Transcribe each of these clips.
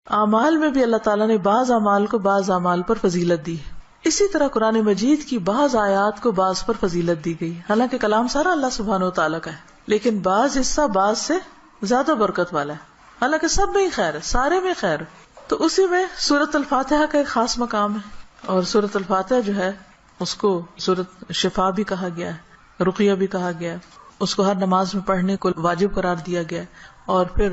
اعمال میں بھی اللہ تعالیٰ نے بعض اعمال کو بعض اعمال پر فضیلت دی ہے. اسی طرح قرآن مجید کی بعض آیات کو بعض پر فضیلت دی گئی. حالانکہ کلام سارا اللہ سبحانہ و تعالیٰ کا ہے، لیکن بعض حصہ بعض سے زیادہ برکت والا ہے. حالانکہ سب میں ہی خیر ہے، سارے میں خیر ہے. تو اسی میں سورۃ الفاتحہ کا ایک خاص مقام ہے. اور سورۃ الفاتحہ جو ہے اس کو سورۃ شفا بھی کہا گیا ہے، رقیہ بھی کہا گیا ہے. اس کو ہر نماز میں پڑھنے کو واجب قرار دیا گیا ہے. اور پھر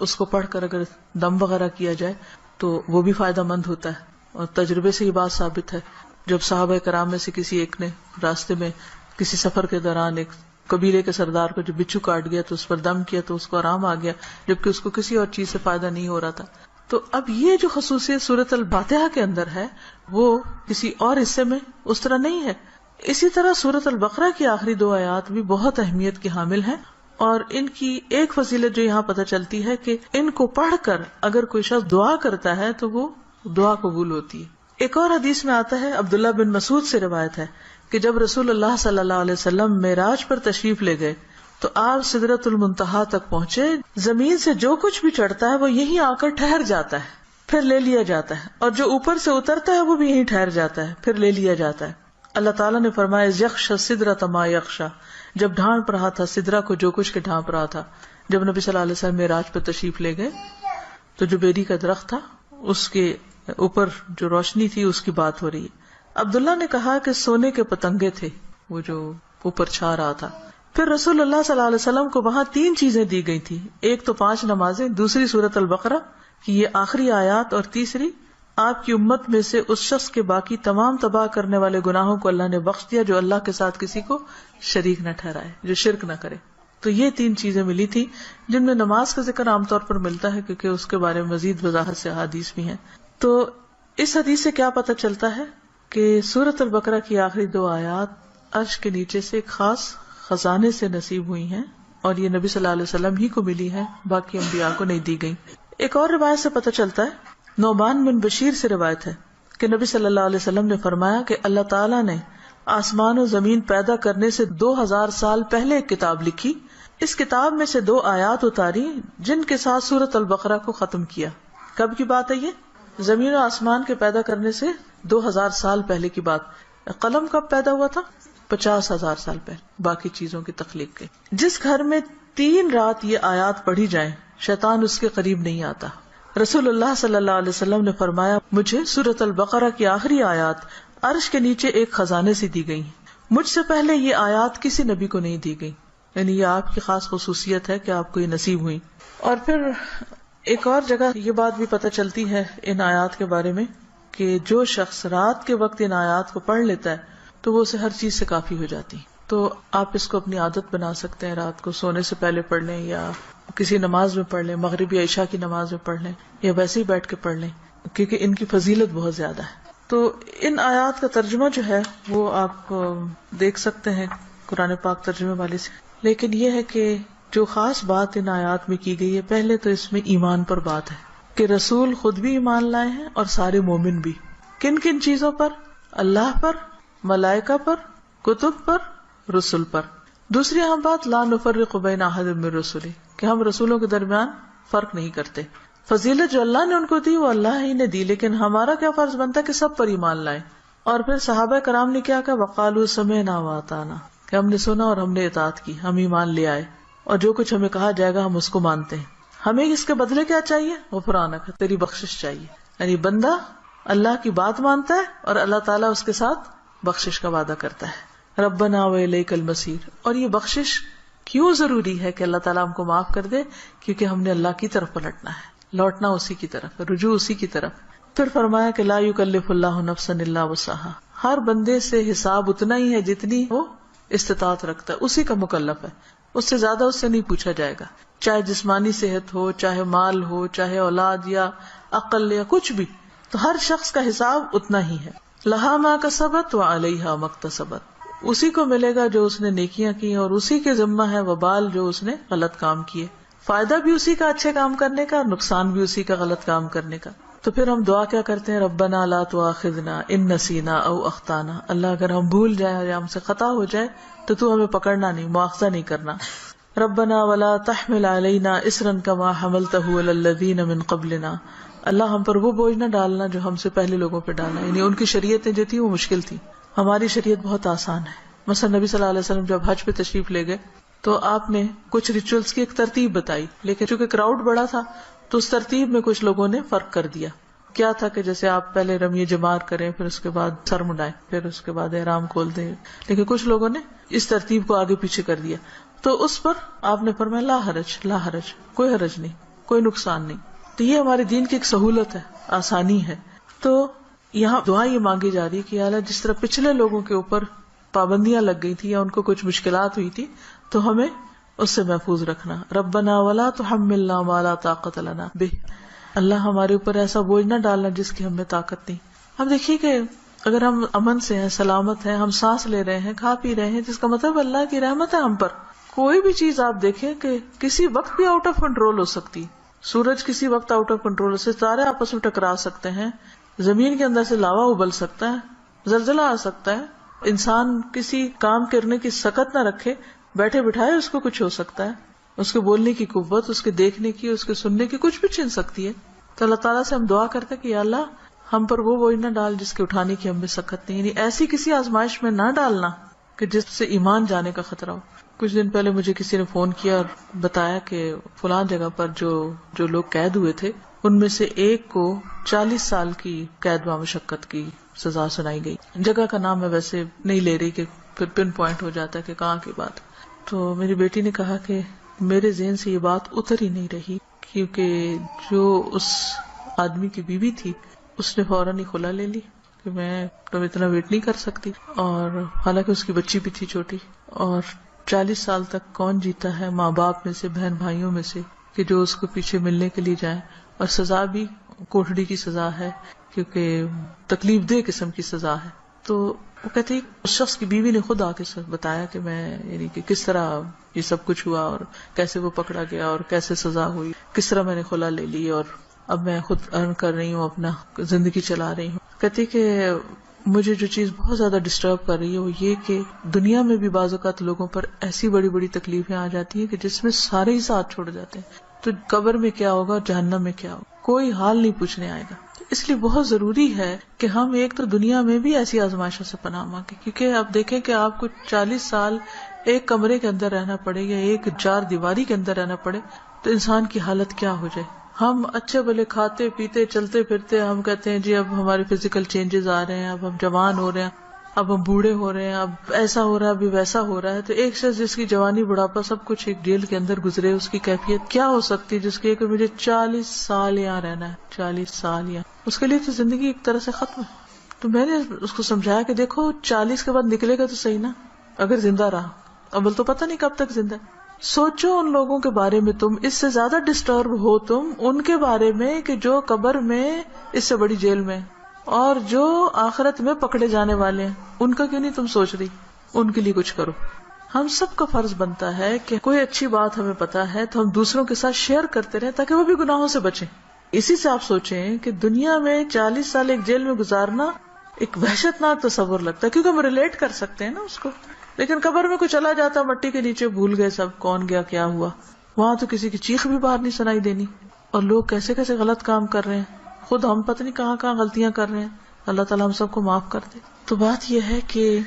اس کو پڑھ کر اگر دم وغیرہ کیا جائے تو وہ بھی فائدہ مند ہوتا ہے. اور تجربے سے یہ بات ثابت ہے. جب صحابہ کرام میں سے کسی ایک نے راستے میں کسی سفر کے دوران ایک قبیلے کے سردار کو جو بچھو کاٹ گیا تو اس پر دم کیا تو اس کو آرام آ گیا، جبکہ اس کو کسی اور چیز سے فائدہ نہیں ہو رہا تھا. تو اب یہ جو خصوصیت سورۃ الفاتحہ کے اندر ہے وہ کسی اور حصے میں اس طرح نہیں ہے. اسی طرح سورۃ البقرہ کی آخری 2 آیات بھی بہت اہمیت کی حامل ہیں. اور ان کی ایک فضیلت جو یہاں پتہ چلتی ہے کہ ان کو پڑھ کر اگر کوئی شخص دعا کرتا ہے تو وہ دعا قبول ہوتی ہے. ایک اور حدیث میں آتا ہے، عبداللہ بن مسعود سے روایت ہے کہ جب رسول اللہ صلی اللہ علیہ وسلم معراج پر تشریف لے گئے تو آپ سدرۃ المنتہا تک پہنچے. زمین سے جو کچھ بھی چڑھتا ہے وہ یہیں آ کر ٹھہر جاتا ہے، پھر لے لیا جاتا ہے، اور جو اوپر سے اترتا ہے وہ بھی یہیں ٹھہر جاتا ہے، پھر لے لیا جاتا ہے. اللہ تعالیٰ نے فرمایا یخشى السدرۃ ما یخشى، جب ڈھانپ رہا تھا سدرہ کو جو کچھ کے ڈھانپ رہا تھا. جب نبی صلی اللہ علیہ وسلم معراج پر تشریف لے گئے تو جو بیری کا درخت تھا اس کے اوپر جو روشنی تھی اس کی بات ہو رہی ہے. عبداللہ نے کہا کہ سونے کے پتنگے تھے وہ جو اوپر چھا رہا تھا. پھر رسول اللہ صلی اللہ علیہ وسلم کو وہاں 3 چیزیں دی گئی تھی. ایک تو 5 نمازیں، دوسری سورۃ البقرہ کی یہ آخری آیات، اور تیسری آپ کی امت میں سے اس شخص کے باقی تمام تباہ کرنے والے گناہوں کو اللہ نے بخش دیا جو اللہ کے ساتھ کسی کو شریک نہ ٹھہرائے، جو شرک نہ کرے. تو یہ 3 چیزیں ملی تھی جن میں نماز کا ذکر عام طور پر ملتا ہے کیونکہ اس کے بارے میں مزید وضاحت سے احادیث بھی ہیں. تو اس حدیث سے کیا پتہ چلتا ہے کہ سورۃ البقرہ کی آخری 2 آیات عرش کے نیچے سے ایک خاص خزانے سے نصیب ہوئی ہیں، اور یہ نبی صلی اللہ علیہ وسلم ہی کو ملی ہے، باقی انبیاء کو نہیں دی گئی. ایک اور روایت سے پتہ چلتا ہے، نعمان بن بشیر سے روایت ہے کہ نبی صلی اللہ علیہ وسلم نے فرمایا کہ اللہ تعالیٰ نے آسمان و زمین پیدا کرنے سے 2000 سال پہلے ایک کتاب لکھی. اس کتاب میں سے 2 آیات اتاری جن کے ساتھ سورۃ البقرہ کو ختم کیا. کب کی بات ہے یہ؟ زمین و آسمان کے پیدا کرنے سے 2000 سال پہلے کی بات. قلم کب پیدا ہوا تھا؟ 50,000 سال پہلے، باقی چیزوں کی تخلیق کے. جس گھر میں 3 رات یہ آیات پڑھی جائیں شیطان اس کے قریب نہیں آتا. رسول اللہ صلی اللہ علیہ وسلم نے فرمایا مجھے سورۃ البقرہ کی آخری آیات عرش کے نیچے ایک خزانے سے دی گئی. مجھ سے پہلے یہ آیات کسی نبی کو نہیں دی گئی، یعنی یہ آپ کی خاص خصوصیت ہے کہ آپ کو یہ نصیب ہوئی. اور پھر ایک اور جگہ یہ بات بھی پتہ چلتی ہے ان آیات کے بارے میں کہ جو شخص رات کے وقت ان آیات کو پڑھ لیتا ہے تو وہ اسے ہر چیز سے کافی ہو جاتی. تو آپ اس کو اپنی عادت بنا سکتے ہیں، رات کو سونے سے پہلے پڑھ لیں، یا کسی نماز میں پڑھ لیں، مغرب یا عشاء کی نماز میں پڑھ لیں، یا ویسے ہی بیٹھ کے پڑھ لیں، کیونکہ ان کی فضیلت بہت زیادہ ہے. تو ان آیات کا ترجمہ جو ہے وہ آپ دیکھ سکتے ہیں قرآن پاک ترجمے والے سے. لیکن یہ ہے کہ جو خاص بات ان آیات میں کی گئی ہے، پہلے تو اس میں ایمان پر بات ہے کہ رسول خود بھی ایمان لائے ہیں اور سارے مومن بھی. کن کن چیزوں پر؟ اللہ پر، ملائکہ پر، کتب پر، رسول پر. دوسری اہم بات لا نفرق بین احد من رسلہ، کہ ہم رسولوں کے درمیان فرق نہیں کرتے. فضیلت جو اللہ نے ان کو دی وہ اللہ ہی نے دی، لیکن ہمارا کیا فرض بنتا ہے کہ سب پر ایمان لائیں. اور پھر صحابہ کرام نے کیا کہا؟ وقالوا سمعنا واطعنا، کہ ہم نے سنا اور ہم نے اطاعت کی، ہم ایمان لے آئے اور جو کچھ ہمیں کہا جائے گا ہم اس کو مانتے ہیں. ہمیں اس کے بدلے کیا چاہیے؟ غفرانک، تیری بخشش چاہیے. یعنی بندہ اللہ کی بات مانتا ہے اور اللہ تعالیٰ اس کے ساتھ بخشش کا وعدہ کرتا ہے. ربنا وإلیک المصیر. اور یہ بخشش کیوں ضروری ہے کہ اللہ تعالیٰ ہم کو معاف کر دے؟ کیونکہ ہم نے اللہ کی طرف پلٹنا ہے، لوٹنا اسی کی طرف، رجوع اسی کی طرف. پھر فرمایا کہ لا یکلف اللہ نفسا الا وسعها، ہر بندے سے حساب اتنا ہی ہے جتنی وہ استطاعت رکھتا ہے، اسی کا مکلف ہے، اس سے زیادہ اس سے نہیں پوچھا جائے گا. چاہے جسمانی صحت ہو، چاہے مال ہو، چاہے اولاد یا عقل یا کچھ بھی، تو ہر شخص کا حساب اتنا ہی ہے. لہا ما کسبت وعلیہا ما اکتسبت، اسی کو ملے گا جو اس نے نیکیاں کی اور اسی کے ذمہ ہے وبال جو اس نے غلط کام کیے. فائدہ بھی اسی کا اچھے کام کرنے کا، نقصان بھی اسی کا غلط کام کرنے کا. تو پھر ہم دعا کیا کرتے ہیں؟ ربنا لا تؤاخذنا ان نسینا او اخطانا، اللہ اگر ہم بھول جائیں یا ہم سے خطا ہو جائے تو تو ہمیں پکڑنا نہیں، مؤاخذہ نہیں کرنا. ربنا ولا تحمل علینا اصرا کما حملته علی الذین من قبلنا، اللہ ہم پر وہ بوجھ نہ ڈالنا جو ہم سے پہلے لوگوں پہ ڈالا، یعنی ان کی شریعتیں جو تھی وہ مشکل تھی، ہماری شریعت بہت آسان ہے. مثلا نبی صلی اللہ علیہ وسلم جب حج پہ تشریف لے گئے تو آپ نے کچھ ریچولز کی ایک ترتیب بتائی، لیکن چونکہ کراؤڈ بڑا تھا تو اس ترتیب میں کچھ لوگوں نے فرق کر دیا. کیا تھا کہ جیسے آپ پہلے رمی جمار کریں، پھر اس کے بعد سر مڈائیں، پھر اس کے بعد احرام کھول دیں، لیکن کچھ لوگوں نے اس ترتیب کو آگے پیچھے کر دیا. تو اس پر آپ نے فرمایا لا حرج، لا حرج، کوئی حرج نہیں، کوئی نقصان نہیں. تو یہ ہمارے دین کی ایک سہولت ہے، آسانی ہے. تو یہاں دعا یہ مانگی جا رہی ہے کہ اللہ جس طرح پچھلے لوگوں کے اوپر پابندیاں لگ گئی تھی یا ان کو کچھ مشکلات ہوئی تھی تو ہمیں اس سے محفوظ رکھنا. ربنا ولا تحملنا ما لا طاقت لنا بہ، اللہ ہمارے اوپر ایسا بوجھ نہ ڈالنا جس کی ہمیں طاقت نہیں. ہم دیکھیے کہ اگر ہم امن سے ہیں، سلامت ہیں، ہم سانس لے رہے ہیں، کھا پی رہے ہیں، جس کا مطلب اللہ کی رحمت ہے ہم پر. کوئی بھی چیز آپ دیکھیں کہ کسی وقت بھی آؤٹ آف کنٹرول ہو سکتی. سورج کسی وقت آؤٹ آف کنٹرول سے، ستارے آپس میں ٹکرا سکتے ہیں، زمین کے اندر سے لاوا ابل سکتا ہے، زلزلہ آ سکتا ہے. انسان کسی کام کرنے کی سکت نہ رکھے، بیٹھے بٹھائے اس کو کچھ ہو سکتا ہے. اس کے بولنے کی قوت، اس کے دیکھنے کی، اس کے سننے کی کچھ بھی چھن سکتی ہے. تو اللہ تعالیٰ سے ہم دعا کرتے کہ یا اللہ ہم پر وہ بوجھ نہ ڈال جس کے اٹھانے کی ہمیں سکت نہیں، یعنی ایسی کسی آزمائش میں نہ ڈالنا کہ جس سے ایمان جانے کا خطرہ ہو. کچھ دن پہلے مجھے کسی نے فون کیا اور بتایا کہ فلاں جگہ پر جو لوگ قید ہوئے تھے ان میں سے ایک کو 40 سال کی قید و مشقت کی سزا سنائی گئی. جگہ کا نام میں ویسے نہیں لے رہی کہ پھر پن پوائنٹ ہو جاتا ہے کہ کہاں کی بات. تو میری بیٹی نے کہا کہ میرے ذہن سے یہ بات اتر ہی نہیں رہی، کیونکہ جو اس آدمی کی بیوی تھی اس نے فوراً ہی کھلا لے لی کہ میں تو اتنا ویٹ نہیں کر سکتی، اور حالانکہ اس کی بچی بھی تھی چھوٹی. اور 40 سال تک کون جیتا ہے ماں باپ میں سے، بہن بھائیوں میں سے، کہ جو اس کو پیچھے ملنے کے لیے جائیں. اور سزا بھی کوٹڑی کی سزا ہے، کیونکہ تکلیف دہ قسم کی سزا ہے. تو وہ کہتے اس شخص کی بیوی نے خود آ کے بتایا کہ میں یعنی کہ کس طرح یہ سب کچھ ہوا اور کیسے وہ پکڑا گیا اور کیسے سزا ہوئی، کس طرح میں نے خلا لے لی اور اب میں خود ارن کر رہی ہوں، اپنا زندگی چلا رہی ہوں. کہتی کہ مجھے جو چیز بہت زیادہ ڈسٹرب کر رہی ہے وہ یہ کہ دنیا میں بھی بعض اوقات لوگوں پر ایسی بڑی بڑی تکلیفیں آ جاتی ہیں کہ جس میں سارے ہی ساتھ چھوڑ جاتے ہیں. تو قبر میں کیا ہوگا، جہنم میں کیا ہوگا، کوئی حال نہیں پوچھنے آئے گا. اس لیے بہت ضروری ہے کہ ہم ایک تو دنیا میں بھی ایسی آزمائشوں سے پناہ مانگیں، کیونکہ آپ دیکھیں کہ آپ کو 40 سال ایک کمرے کے اندر رہنا پڑے یا ایک 4 دیواری کے اندر رہنا پڑے تو انسان کی حالت کیا ہو جائے. ہم اچھے بھلے کھاتے پیتے چلتے پھرتے، ہم کہتے ہیں جی اب ہمارے فزیکل چینجز آ رہے ہیں، اب ہم جوان ہو رہے ہیں، اب ہم بوڑھے ہو رہے ہیں، اب ایسا ہو رہا ہے، ابھی ویسا ہو رہا ہے. تو ایک شخص جس کی جوانی بڑھاپا سب کچھ ایک جیل کے اندر گزرے، اس کی کیفیت کیا ہو سکتی ہے جس کی کہ مجھے 40 سال یہاں رہنا ہے، 40 سال یہاں. اس کے لیے تو زندگی ایک طرح سے ختم ہے. تو میں نے اس کو سمجھایا کہ دیکھو 40 کے بعد نکلے گا تو صحیح نا، اگر زندہ رہا. اول تو پتہ نہیں کب تک زندہ. سوچو ان لوگوں کے بارے میں، تم اس سے زیادہ ڈسٹرب ہو تم ان کے بارے میں کہ جو قبر میں اس سے بڑی جیل میں، اور جو آخرت میں پکڑے جانے والے ہیں. ان کا کیوں نہیں تم سوچ رہی؟ ان کے لیے کچھ کرو. ہم سب کا فرض بنتا ہے کہ کوئی اچھی بات ہمیں پتا ہے تو ہم دوسروں کے ساتھ شیئر کرتے رہیں تاکہ وہ بھی گناہوں سے بچیں. اسی سے آپ سوچیں کہ دنیا میں 40 سال ایک جیل میں گزارنا ایک وحشت ناک تصور لگتا ہے، کیونکہ ہم ریلیٹ کر سکتے ہیں نا اس کو. لیکن قبر میں کوئی چلا جاتا مٹی کے نیچے، بھول گئے سب کون گیا کیا ہوا. وہاں تو کسی کی چیخ بھی باہر نہیں سنائی دینی، اور لوگ کیسے کیسے غلط کام کر رہے ہیں، خود ہم پتہ نہیں کہاں کہاں غلطیاں کر رہے ہیں. اللہ تعالیٰ ہم سب کو معاف کر دے. تو بات یہ ہے کہ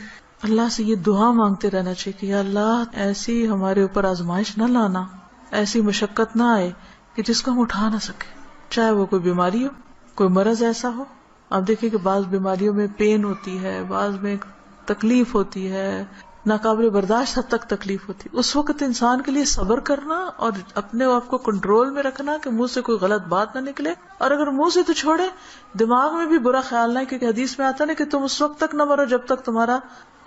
اللہ سے یہ دعا مانگتے رہنا چاہیے کہ یا اللہ ایسی ہمارے اوپر آزمائش نہ لانا، ایسی مشقت نہ آئے کہ جس کو ہم اٹھا نہ سکے، چاہے وہ کوئی بیماری ہو، کوئی مرض ایسا ہو. آپ دیکھیں کہ بعض بیماریوں میں پین ہوتی ہے، بعض میں تکلیف ہوتی ہے، ناقابل برداشت حد تک تکلیف ہوتی. اس وقت انسان کے لیے صبر کرنا اور اپنے آپ کو کنٹرول میں رکھنا کہ منہ سے کوئی غلط بات نہ نکلے، اور اگر منہ سے تو چھوڑے دماغ میں بھی برا خیال نہ، کیونکہ حدیث میں آتا نا کہ تم اس وقت تک نہ مرو جب تک تمہارا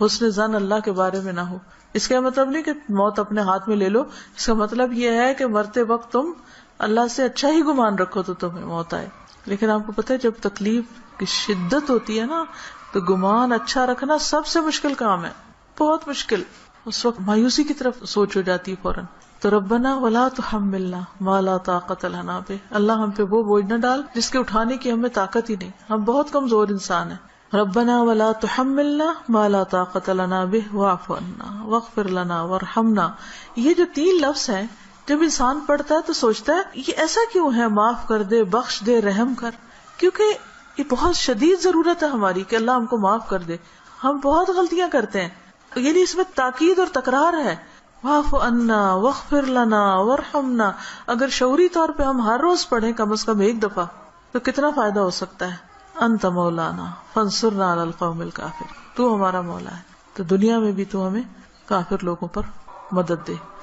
حسن ظن اللہ کے بارے میں نہ ہو. اس کا مطلب نہیں کہ موت اپنے ہاتھ میں لے لو، اس کا مطلب یہ ہے کہ مرتے وقت تم اللہ سے اچھا ہی گمان رکھو تو تمہیں موت آئے. لیکن آپ کو پتہ ہے جب تکلیف کی شدت ہوتی ہے نا تو گمان اچھا رکھنا سب سے مشکل کام ہے، بہت مشکل. اس وقت مایوسی کی طرف سوچ ہو جاتی ہے فوراً. تو ربنا ولا تحملنا ما لا طاقت لنا بہ، اللہ ہم پہ وہ بوجھ نہ ڈال جس کے اٹھانے کی ہمیں طاقت ہی نہیں. ہم بہت کمزور انسان ہیں، ربنا ولا تحملنا ما لا طاقت لنا به واعف عنا واغفر لنا وارحمنا. یہ جو 3 لفظ ہیں جب انسان پڑھتا ہے تو سوچتا ہے یہ ایسا کیوں ہے، معاف کر دے، بخش دے، رحم کر، کیونکہ یہ بہت شدید ضرورت ہے ہماری کہ اللہ ہم کو معاف کر دے. ہم بہت غلطیاں کرتے ہیں، یعنی اس میں تاکید اور تکرار ہے. واعف عنا واغفر لنا وارحمنا. اگر شعوری طور پہ ہم ہر روز پڑھیں کم از کم ایک دفعہ تو کتنا فائدہ ہو سکتا ہے. انت مولانا فانصرنا علی القوم الکافرین. تو ہمارا مولا ہے تو دنیا میں بھی تو ہمیں کافر لوگوں پر مدد دے.